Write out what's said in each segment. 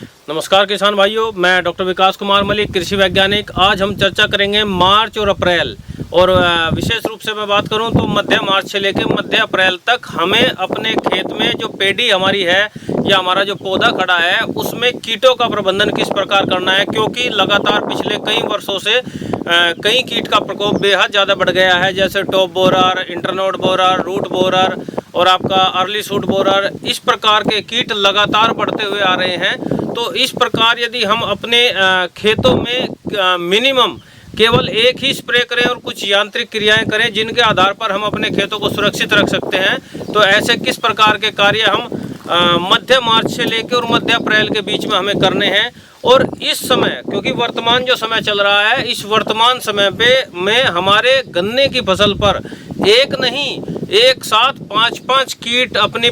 नमस्कार किसान भाइयों, मैं डॉक्टर विकास कुमार मलिक, कृषि वैज्ञानिक। आज हम चर्चा करेंगे मार्च और अप्रैल, और विशेष रूप से मैं बात करूं तो मध्य मार्च से लेकर मध्य अप्रैल तक हमें अपने खेत में जो पेडी हमारी है या हमारा जो पौधा खड़ा है उसमें कीटों का प्रबंधन किस प्रकार करना है, क्योंकि लगातार पिछले कई वर्षों से कई कीट का प्रकोप बेहद ज़्यादा बढ़ गया है, जैसे top borer, internode borer, root borer और आपका अर्ली शूट बोरर। इस प्रकार के कीट लगातार बढ़ते हुए आ रहे हैं। तो इस प्रकार यदि हम अपने खेतों में मिनिमम केवल एक ही स्प्रे करें और कुछ यांत्रिक क्रियाएं करें जिनके आधार पर हम अपने खेतों को सुरक्षित रख सकते हैं, तो ऐसे किस प्रकार के कार्य हम मध्य मार्च से लेकर और मध्य अप्रैल के बीच में हमें करने हैं। और इस समय, क्योंकि वर्तमान जो समय चल रहा है, इस वर्तमान समय पे में हमारे गन्ने की फसल पर एक नहीं, एक साथ 5-5 कीट अपनी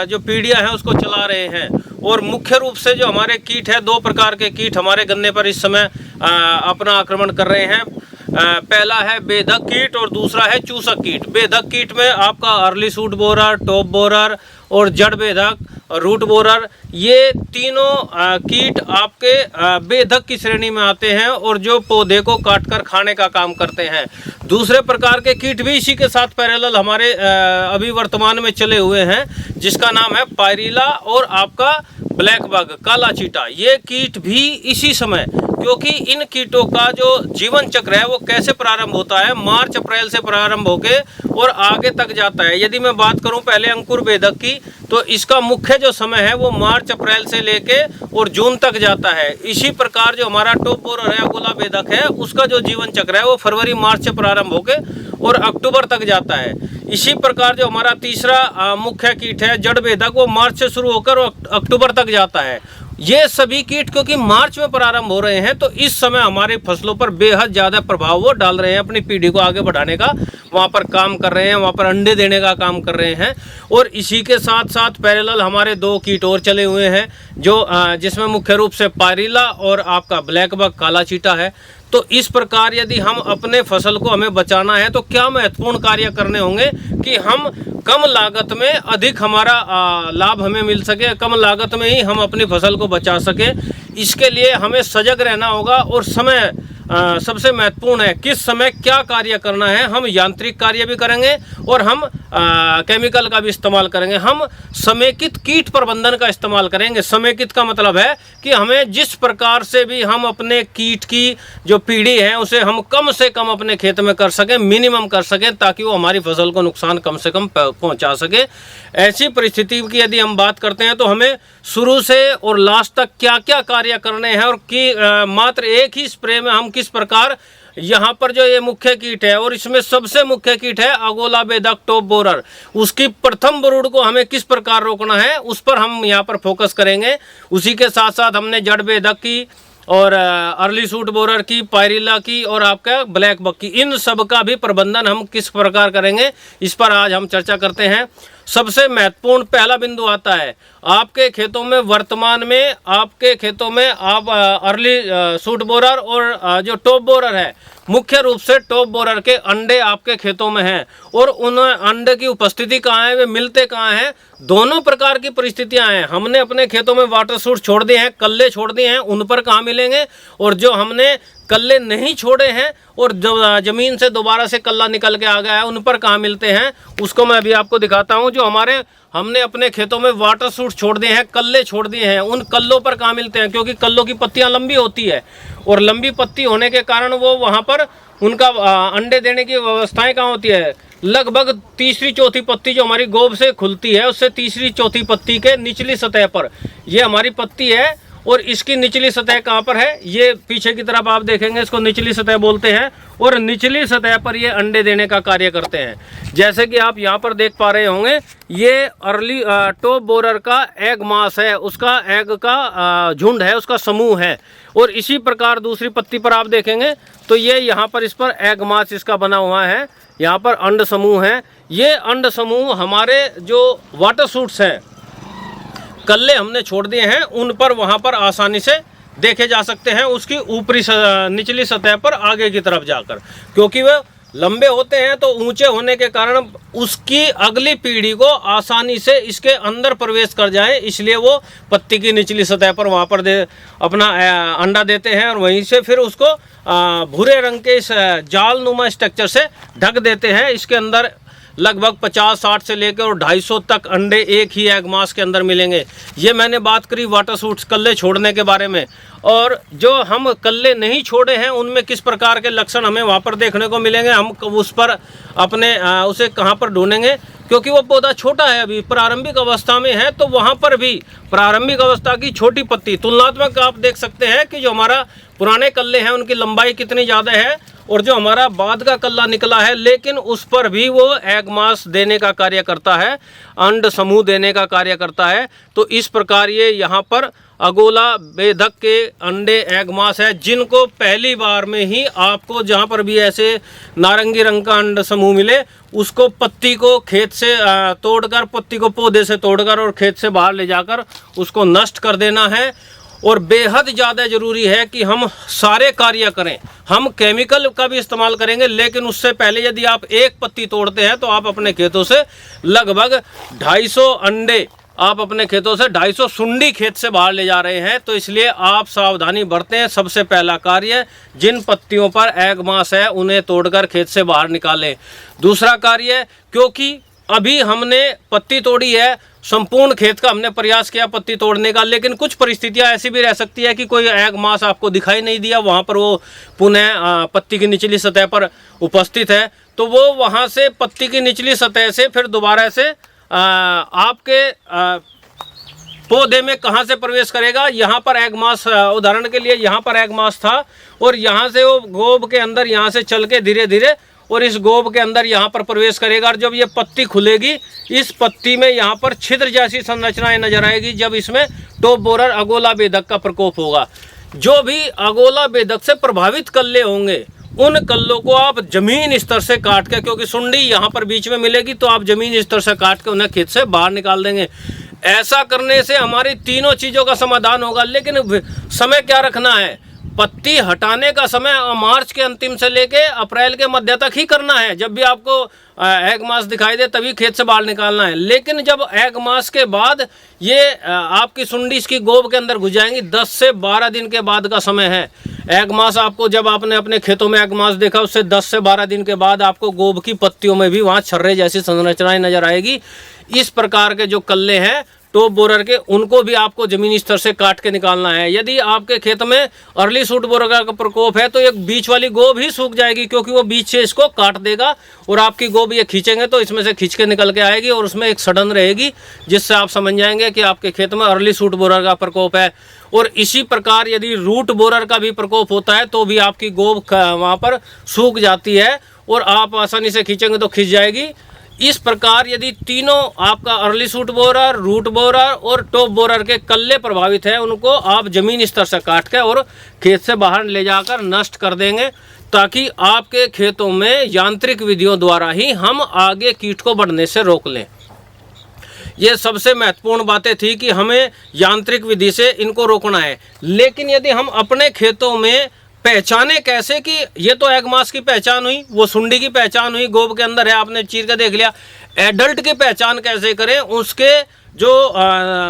जो पीढ़ियां हैं उसको चला रहे हैं। और मुख्य रूप से जो हमारे कीट है, 2 प्रकार के कीट हमारे गन्ने पर इस समय अपना आक्रमण कर रहे हैं। पहला है बेधक कीट और दूसरा है चूसक कीट। बेधक कीट में आपका early shoot borer, top borer और जड़ बेधक, रूट बोरर, ये तीनों कीट आपके बेधक की श्रेणी में आते हैं और जो पौधे को काटकर खाने का काम करते हैं। दूसरे प्रकार के कीट भी इसी के साथ पैरेलल हमारे अभी वर्तमान में चले हुए हैं, जिसका नाम है पायरिला और आपका ब्लैक बग, काला चीटा। ये कीट भी इसी समय, क्योंकि इन कीटों का जो जीवन चक्र है वो कैसे प्रारंभ होता है, मार्च अप्रैल से प्रारंभ होके और आगे तक जाता है। यदि मैं बात करूं पहले अंकुर बेधक की, तो इसका मुख्य जो समय है वो मार्च अप्रैल से लेके और जून तक जाता है। इसी प्रकार जो हमारा टॉप बोरर है, गोला बेधक है, उसका जो जीवन चक्र है वो फरवरी मार्च से प्रारंभ होके और अक्टूबर तक जाता है। इसी प्रकार जो हमारा तीसरा मुख्य कीट है जड़ बेधक, वो मार्च से शुरू होकर अक्टूबर तक जाता है। ये सभी कीट क्योंकि मार्च में प्रारंभ हो रहे हैं, तो इस समय हमारी फसलों पर बेहद ज़्यादा प्रभाव वो डाल रहे हैं, अपनी पीढ़ी को आगे बढ़ाने का वहाँ पर काम कर रहे हैं, वहाँ पर अंडे देने का काम कर रहे हैं। और इसी के साथ साथ पैरेलल हमारे 2 कीट और चले हुए हैं, जो जिसमें मुख्य रूप से पायरिला और आपका ब्लैक बग, काला चीटा है। तो इस प्रकार यदि हम अपने फसल को हमें बचाना है तो क्या महत्वपूर्ण कार्य करने होंगे कि हम कम लागत में अधिक हमारा लाभ हमें मिल सके, कम लागत में ही हम अपनी फसल को बचा सके। इसके लिए हमें सजग रहना होगा और समय सबसे महत्वपूर्ण है, किस समय क्या कार्य करना है। हम यांत्रिक कार्य भी करेंगे और हम केमिकल का भी इस्तेमाल करेंगे। हम समेकित कीट प्रबंधन का इस्तेमाल करेंगे। समेकित का मतलब है कि हमें जिस प्रकार से भी हम अपने कीट की जो पीढ़ी है उसे हम कम से कम अपने खेत में कर सकें, मिनिमम कर सकें, ताकि वो हमारी फसल को नुकसान कम से कम पहुंचा सके। ऐसी परिस्थिति की यदि हम बात करते हैं तो हमें शुरू से और लास्ट तक क्या क्या कार्य करने हैं और कि मात्र एक ही स्प्रे में हम किस प्रकार, यहाँ पर जो ये मुख्य कीट है और इसमें सबसे मुख्य कीट है अगोला बेधक, टॉप बोरर, उसकी प्रथम ब्रूड को हमें किस प्रकार रोकना है उस पर हम यहाँ पर फोकस करेंगे। उसी के साथ साथ हमने जड़ बेधक की और अर्ली शूट बोरर की, पायरिला की और आपका ब्लैक बग की, इन सब का भी प्रबंधन हम किस प्रकार करेंगे इस पर आज हम चर्चा करते हैं। सबसे महत्वपूर्ण पहला बिंदु आता है आपके खेतों में, वर्तमान में आपके खेतों में आप अर्ली शूट बोरर और जो टॉप बोरर है, मुख्य रूप से टॉप बोरर के अंडे आपके खेतों में हैं और उन अंडे की उपस्थिति कहाँ है, वे मिलते कहाँ हैं। दोनों प्रकार की परिस्थितियां हैं। हमने अपने खेतों में वाटर शूट छोड़ दिए हैं, कल्ले छोड़ दिए हैं, उन पर कहाँ मिलेंगे, और जो हमने कल्ले नहीं छोड़े हैं और जो ज़मीन से दोबारा से कल्ला निकल के आ गया है उन पर कहाँ मिलते हैं, उसको मैं अभी आपको दिखाता हूँ। जो हमने अपने खेतों में वाटर शूट छोड़ दिए हैं, कल्ले छोड़ दिए हैं, उन कल्लों पर कहाँ मिलते हैं, क्योंकि कल्लों की पत्तियाँ लंबी होती है और लंबी पत्ती होने के कारण वो वहाँ पर उनका अंडे देने की व्यवस्थाएँ कहाँ होती है, लगभग तीसरी चौथी पत्ती जो हमारी गोब से खुलती है उससे तीसरी चौथी पत्ती के निचली सतह पर ये हमारी पत्ती है। और इसकी निचली सतह कहाँ पर है, ये पीछे की तरफ आप देखेंगे, इसको निचली सतह बोलते हैं। और निचली सतह पर ये अंडे देने का कार्य करते हैं। जैसे कि आप यहाँ पर देख पा रहे होंगे, ये अर्ली टॉप बोरर का एग मास है, उसका एग का झुंड है, उसका समूह है। और इसी प्रकार दूसरी पत्ती पर आप देखेंगे तो ये यहाँ पर इस पर एग मास इसका बना हुआ है, यहाँ पर अंड समूह है। ये अंड समूह हमारे जो वाटर शूट्स हैं, कल्ले हमने छोड़ दिए हैं, उन पर वहाँ पर आसानी से देखे जा सकते हैं, उसकी ऊपरी निचली सतह पर आगे की तरफ जाकर, क्योंकि वह लंबे होते हैं तो ऊंचे होने के कारण उसकी अगली पीढ़ी को आसानी से इसके अंदर प्रवेश कर जाए, इसलिए वो पत्ती की निचली सतह पर वहाँ पर अपना अंडा देते हैं और वहीं से फिर उसको भूरे रंग के इस जाल नुमा स्ट्रक्चर से ढक देते हैं। इसके अंदर लगभग 50-60 से लेकर और 250 तक अंडे एक ही एग मास के अंदर मिलेंगे। ये मैंने बात करी वाटर सूट्स कल्ले छोड़ने के बारे में, और जो हम कल्ले नहीं छोड़े हैं उनमें किस प्रकार के लक्षण हमें वहाँ पर देखने को मिलेंगे, हम उस पर अपने उसे कहाँ पर ढूंढेंगे, क्योंकि वो पौधा छोटा है, अभी प्रारंभिक अवस्था में है। तो वहाँ पर भी प्रारंभिक अवस्था की छोटी पत्ती तुलनात्मक आप देख सकते हैं कि जो हमारा पुराने कल्ले हैं उनकी लंबाई कितनी ज़्यादा है और जो हमारा बाद का कल्ला निकला है, लेकिन उस पर भी वो एग मास देने का कार्य करता है, अंड समूह देने का कार्य करता है। तो इस प्रकार ये यहाँ पर अगोला बेधक के अंडे एग मास है, जिनको पहली बार में ही आपको जहाँ पर भी ऐसे नारंगी रंग का अंड समूह मिले, उसको पत्ती को खेत से तोड़कर, पत्ती को पौधे से तोड़कर और खेत से बाहर ले जाकर उसको नष्ट कर देना है। और बेहद ज़्यादा ज़रूरी है कि हम सारे कार्य करें, हम केमिकल का भी इस्तेमाल करेंगे, लेकिन उससे पहले यदि आप एक पत्ती तोड़ते हैं तो आप अपने खेतों से लगभग 250 अंडे, आप अपने खेतों से 250 सुंडी खेत से बाहर ले जा रहे हैं। तो इसलिए आप सावधानी बरतें। सबसे पहला कार्य, जिन पत्तियों पर एग मास है उन्हें तोड़कर खेत से बाहर निकालें। दूसरा कार्य, क्योंकि अभी हमने पत्ती तोड़ी है, संपूर्ण खेत का हमने प्रयास किया पत्ती तोड़ने का, लेकिन कुछ परिस्थितियां ऐसी भी रह सकती है कि कोई एग मास आपको दिखाई नहीं दिया, वहां पर वो पुनः पत्ती की निचली सतह पर उपस्थित है। तो वो वहां से पत्ती की निचली सतह से फिर दोबारा से आपके पौधे में कहां से प्रवेश करेगा, यहाँ पर एग मास, उदाहरण के लिए यहाँ पर एग मास था और यहाँ से वो गोब के अंदर यहाँ से चल के धीरे धीरे और इस गोब के अंदर यहाँ पर प्रवेश करेगा। और जब ये पत्ती खुलेगी, इस पत्ती में यहाँ पर छिद्र जैसी संरचनाएं नजर आएगी, जब इसमें टॉप बोरर अगोला बेधक का प्रकोप होगा। जो भी अगोला बेधक से प्रभावित कल्ले होंगे, उन कल्लों को आप जमीन स्तर से काट के, क्योंकि सुंडी यहाँ पर बीच में मिलेगी, तो आप जमीन स्तर से काट के उन्हें खेत से बाहर निकाल देंगे। ऐसा करने से हमारी तीनों चीज़ों का समाधान होगा। लेकिन समय क्या रखना है, पत्ती हटाने का समय मार्च के अंतिम से लेके अप्रैल के मध्य तक ही करना है। जब भी आपको एग मास दिखाई दे तभी खेत से बाहर निकालना है। लेकिन जब एग मास के बाद ये आपकी सुंडी इसकी गोब के अंदर घुस जाएंगी, 10 से 12 दिन के बाद का समय है। एग मास आपको, जब आपने अपने खेतों में एग मास देखा, उससे 10 से 12 दिन के बाद आपको गोब की पत्तियों में भी वहाँ छर्रे जैसी संरचनाएं नजर आएगी। इस प्रकार के जो कल्ले हैं टॉप बोरर के, उनको भी आपको जमीनी स्तर से काट के निकालना है। यदि आपके खेत में अर्ली सूट बोरर का प्रकोप है तो एक बीच वाली गोब ही सूख जाएगी, क्योंकि वो बीच से इसको काट देगा और आपकी गोब ये खींचेंगे तो इसमें से खींच के निकल के आएगी और उसमें एक सड़न रहेगी, जिससे आप समझ जाएंगे कि आपके खेत में अर्ली सूट बोरर का प्रकोप है। और इसी प्रकार यदि रूट बोरर का भी प्रकोप होता है तो भी आपकी गोब वहाँ पर सूख जाती है और आप आसानी से खींचेंगे तो खींच जाएगी। इस प्रकार यदि तीनों आपका early shoot borer, root borer और टॉप बोरर के कल्ले प्रभावित हैं, उनको आप जमीन स्तर से काट के और खेत से बाहर ले जाकर नष्ट कर देंगे, ताकि आपके खेतों में यांत्रिक विधियों द्वारा ही हम आगे कीट को बढ़ने से रोक लें। ये सबसे महत्वपूर्ण बातें थी कि हमें यांत्रिक विधि से इनको रोकना है। लेकिन यदि हम अपने खेतों में पहचाने कैसे कि ये तो एग मास की पहचान हुई, वो सुंडी की पहचान हुई, गोब के अंदर है, आपने चीर के देख लिया। एडल्ट की पहचान कैसे करें, उसके जो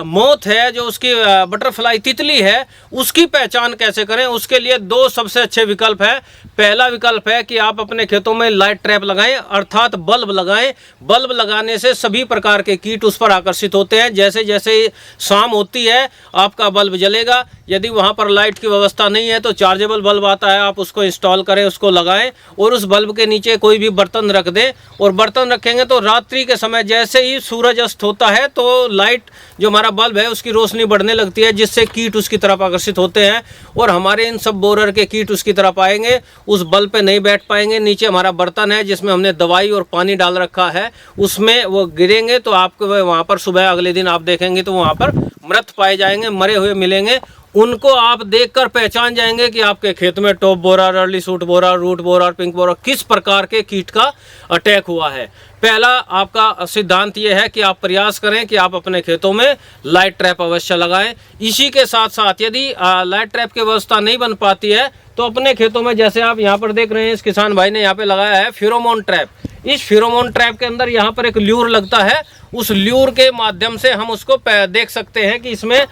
मोथ है, जो उसकी बटरफ्लाई तितली है, उसकी पहचान कैसे करें, उसके लिए 2 सबसे अच्छे विकल्प है। पहला विकल्प है कि आप अपने खेतों में लाइट ट्रैप लगाएं, अर्थात बल्ब लगाएं। बल्ब लगाने से सभी प्रकार के कीट उस पर आकर्षित होते हैं। जैसे जैसे शाम होती है आपका बल्ब जलेगा। यदि वहाँ पर लाइट की व्यवस्था नहीं है तो चार्जेबल बल्ब आता है, आप उसको इंस्टॉल करें, उसको लगाएं और उस बल्ब के नीचे कोई भी बर्तन रख दें। और बर्तन रखेंगे तो रात्रि के समय जैसे ही सूरज अस्त होता है तो लाइट, जो हमारा बल्ब है, उसकी रोशनी बढ़ने लगती है, जिससे कीट उसकी तरफ आकर्षित होते हैं और हमारे इन सब बोरर के कीट उसकी तरफ आएंगे, उस बल्ब पे नहीं बैठ पाएंगे। नीचे हमारा बर्तन है जिसमें हमने दवाई और पानी डाल रखा है, उसमें वो गिरेंगे तो आपको वहाँ पर सुबह अगले दिन आप देखेंगे तो वहाँ पर मृत पाए जाएंगे, मरे हुए मिलेंगे। उनको आप देखकर पहचान जाएंगे कि आपके खेत में top borer, early shoot borer, root borer, pink borer किस प्रकार के कीट का अटैक हुआ है। पहला आपका सिद्धांत ये है कि आप प्रयास करें कि आप अपने खेतों में लाइट ट्रैप अवश्य लगाएं। इसी के साथ साथ यदि लाइट ट्रैप की व्यवस्था नहीं बन पाती है तो अपने खेतों में जैसे आप यहाँ पर देख रहे हैं, इस किसान भाई ने यहाँ पे लगाया है फेरोमोन ट्रैप। इस फेरोमोन ट्रैप के अंदर यहाँ पर एक ल्यूर लगता है, उस ल्यूर के माध्यम से हम उसको देख सकते हैं कि इसमें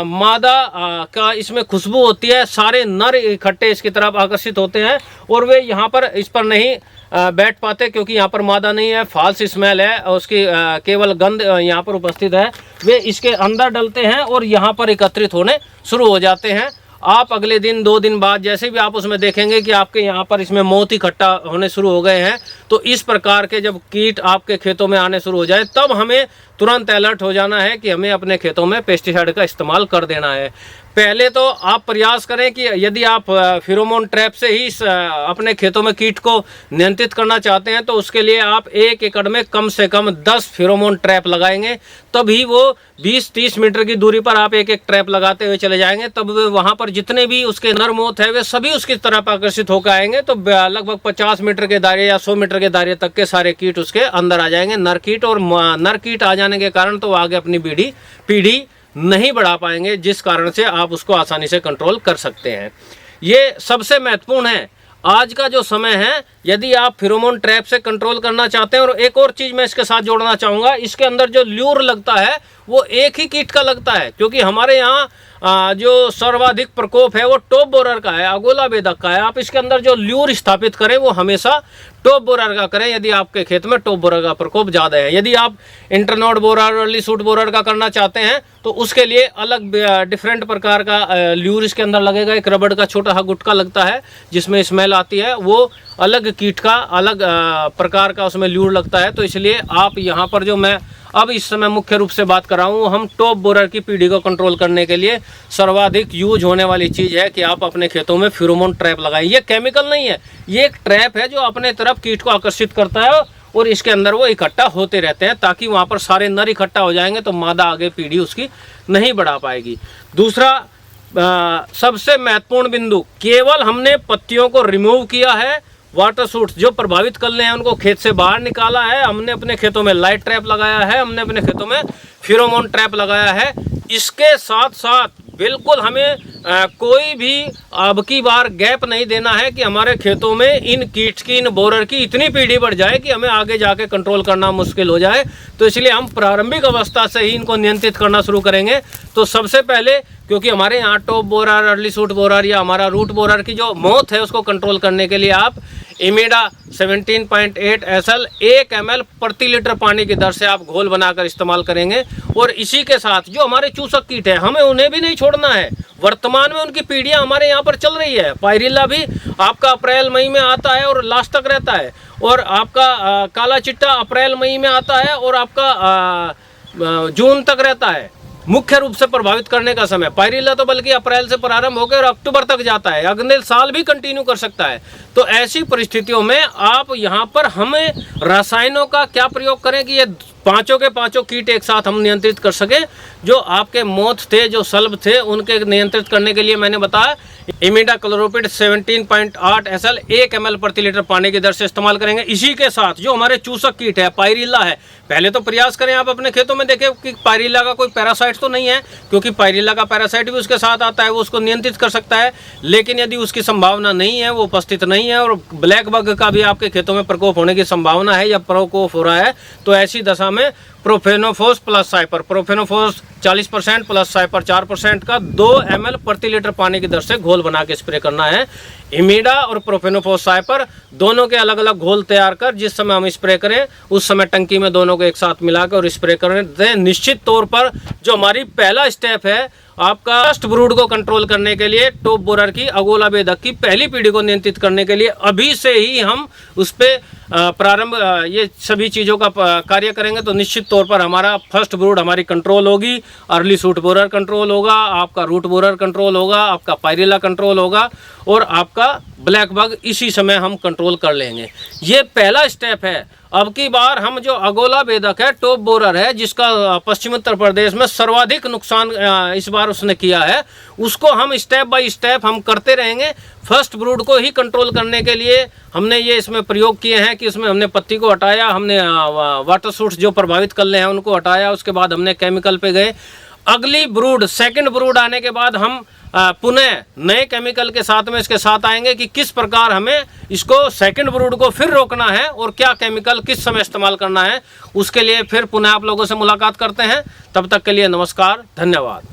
मादा का इसमें खुशबू होती है, सारे नर इकट्ठे इसकी तरफ आकर्षित होते हैं और वे यहाँ पर इस पर नहीं बैठ पाते क्योंकि यहाँ पर मादा नहीं है, फाल्स स्मेल है और उसकी केवल गंध यहाँ पर उपस्थित है। वे इसके अंदर डलते हैं और यहाँ पर एकत्रित होने शुरू हो जाते हैं। आप अगले दिन 2 दिन बाद जैसे भी आप उसमें देखेंगे कि आपके यहाँ पर इसमें मोत इकट्ठा होने शुरू हो गए हैं। तो इस प्रकार के जब कीट आपके खेतों में आने शुरू हो जाए तब हमें तुरंत अलर्ट हो जाना है कि हमें अपने खेतों में पेस्टिसाइड का इस्तेमाल कर देना है। पहले तो आप प्रयास करें कि यदि आप फेरोमोन ट्रैप से ही अपने खेतों में कीट को नियंत्रित करना चाहते हैं तो उसके लिए आप 1 एकड़ में कम से कम 10 फेरोमोन ट्रैप लगाएंगे, तभी वो 20-30 मीटर की दूरी पर आप एक ट्रैप लगाते हुए चले जाएंगे। तब वहाँ पर जितने भी उसके नर मोत है वे सभी उसकी तरफ आकर्षित होकर आएंगे। तो लगभग 50 मीटर के दायरे या 100 मीटर के दायरे तक के सारे कीट उसके अंदर आ जाएंगे, नर कीट। और नर कीट आ जाने के कारण तो आगे अपनी पीढ़ी नहीं बढ़ा पाएंगे, जिस कारण से आप उसको आसानी से कंट्रोल कर सकते हैं। ये सबसे महत्वपूर्ण है आज का जो समय है। यदि आप फेरोमोन ट्रैप से कंट्रोल करना चाहते हैं, और एक और चीज़ मैं इसके साथ जोड़ना चाहूँगा, इसके अंदर जो ल्यूर लगता है वो एक ही कीट का लगता है, क्योंकि हमारे यहाँ जो सर्वाधिक प्रकोप है वो टॉप बोरर का है, अगोला बेधक का है। आप इसके अंदर जो ल्यूर स्थापित करें वो हमेशा टॉप बोरर का करें यदि आपके खेत में टॉप बोरर का प्रकोप ज़्यादा है। यदि आप internode borer, early shoot borer का करना चाहते हैं तो उसके लिए अलग डिफरेंट प्रकार का ल्यूर इसके अंदर लगेगा। एक रबड़ का छोटा सा गुटका लगता है जिसमें स्मेल आती है, वो अलग कीट का अलग प्रकार का उसमें ल्यूर लगता है। तो इसलिए आप यहाँ पर जो मैं अब इस समय मुख्य रूप से बात कर रहा हूँ, हम टॉप बोरर की पीढ़ी को कंट्रोल करने के लिए सर्वाधिक यूज होने वाली चीज़ है कि आप अपने खेतों में फेरोमोन ट्रैप लगाएं। ये केमिकल नहीं है, ये एक ट्रैप है जो अपने तरफ कीट को आकर्षित करता है और इसके अंदर वो इकट्ठा होते रहते हैं, ताकि वहाँ पर सारे नर इकट्ठा हो जाएंगे तो मादा आगे पीढ़ी उसकी नहीं बढ़ा पाएगी। दूसरा सबसे महत्वपूर्ण बिंदु, केवल हमने पत्तियों को रिमूव किया है, वाटर शूट्स जो प्रभावित कलने हैं उनको खेत से बाहर निकाला है, हमने अपने खेतों में लाइट ट्रैप लगाया है, हमने अपने खेतों में फेरोमोन ट्रैप लगाया है। इसके साथ साथ बिल्कुल हमें कोई भी अब की बार गैप नहीं देना है कि हमारे खेतों में इन कीट की, इन बोरर की इतनी पीढ़ी बढ़ जाए कि हमें आगे जाके कंट्रोल करना मुश्किल हो जाए। तो इसलिए हम प्रारंभिक अवस्था से ही इनको नियंत्रित करना शुरू करेंगे। तो सबसे पहले, क्योंकि हमारे यहाँ top borer, early shoot borer या हमारा रूट बोरर की जो मौत है उसको कंट्रोल करने के लिए आप इमीडा 17.8 SL 1 ml प्रति लीटर पानी की दर से आप घोल बनाकर इस्तेमाल करेंगे। और इसी के साथ जो हमारे चूसक कीट है हमें उन्हें भी नहीं छोड़ना है। वर्तमान में उनकी पीढ़ियां हमारे यहाँ पर चल रही है। पायरिल्ला भी आपका अप्रैल मई में आता है और लास्ट तक रहता है, और आपका काला चिट्टा अप्रैल मई में आता है और आपका जून तक रहता है। मुख्य रूप से प्रभावित करने का समय पायरिल्ला तो बल्कि अप्रैल से प्रारंभ होकर अक्टूबर तक जाता है, अगले साल भी कंटिन्यू कर सकता है। तो ऐसी परिस्थितियों में आप यहाँ पर हमें रसायनों का क्या प्रयोग करें कि ये पांचों के पांचों कीट एक साथ हम नियंत्रित कर सकें। जो आपके मोथ थे, जो सल्ब थे, उनके नियंत्रित करने के लिए मैंने बताया इमिडा क्लोरोपिड 17.8 SL 1 ml प्रति लीटर पानी की दर से इस्तेमाल करेंगे। इसी के साथ जो हमारे चूसक कीट है, पायरिल्ला है, पहले तो प्रयास करें आप अपने खेतों में देखें कि पायरिल्ला का कोई पैरासाइट तो नहीं है, क्योंकि पायरिल्ला का पैरासाइट भी उसके साथ आता है, वो उसको नियंत्रित कर सकता है। लेकिन यदि उसकी संभावना नहीं है, वो उपस्थित नहीं है, और ब्लैक बग का भी आपके खेतों में प्रकोप होने की संभावना है या प्रकोप हो रहा है, तो ऐसी दशा में प्रोफेनोफोस प्लस साइपर, प्रोफेनोफोस 40% प्लस साइपर 4% का 2 ml प्रति लीटर पानी की दर से घोल बना के स्प्रे करना है। इमीडा और प्रोफेनोफोस साइपर दोनों के अलग अलग घोल तैयार कर जिस समय हम स्प्रे करें उस समय टंकी में दोनों को एक साथ मिलाकर और स्प्रे करें। निश्चित तौर पर जो हमारी पहला स्टेप है आपका फर्स्ट ब्रूड को कंट्रोल करने के लिए, टॉप बोरर की, अगोला बेधक की पहली पीढ़ी को नियंत्रित करने के लिए अभी से ही हम उस पर प्रारंभ ये सभी चीज़ों का कार्य करेंगे तो निश्चित तौर पर हमारा फर्स्ट ब्रूड हमारी कंट्रोल होगी, अर्ली शूट बोरर कंट्रोल होगा, आपका रूट बोरर कंट्रोल होगा, आपका पायरिल्ला कंट्रोल होगा और आपका ब्लैक बग इसी समय हम कंट्रोल कर लेंगे। ये पहला स्टेप है। अब की बार हम जो अगोला बेधक है, टॉप बोरर है, जिसका पश्चिम उत्तर प्रदेश में सर्वाधिक नुकसान इस बार उसने किया है, उसको हम स्टेप बाय स्टेप हम करते रहेंगे। फर्स्ट ब्रूड को ही कंट्रोल करने के लिए हमने ये इसमें प्रयोग किए हैं कि इसमें हमने पत्ती को हटाया, हमने वाटर शूट्स जो प्रभावित कर ले हैं उनको हटाया, उसके बाद हमने केमिकल पे गए। अगली ब्रूड, सेकंड ब्रूड आने के बाद हम पुनः नए केमिकल के साथ में इसके साथ आएंगे कि किस प्रकार हमें इसको सेकंड ब्रूड को फिर रोकना है और क्या केमिकल किस समय इस्तेमाल करना है। उसके लिए फिर पुनः आप लोगों से मुलाकात करते हैं। तब तक के लिए नमस्कार, धन्यवाद।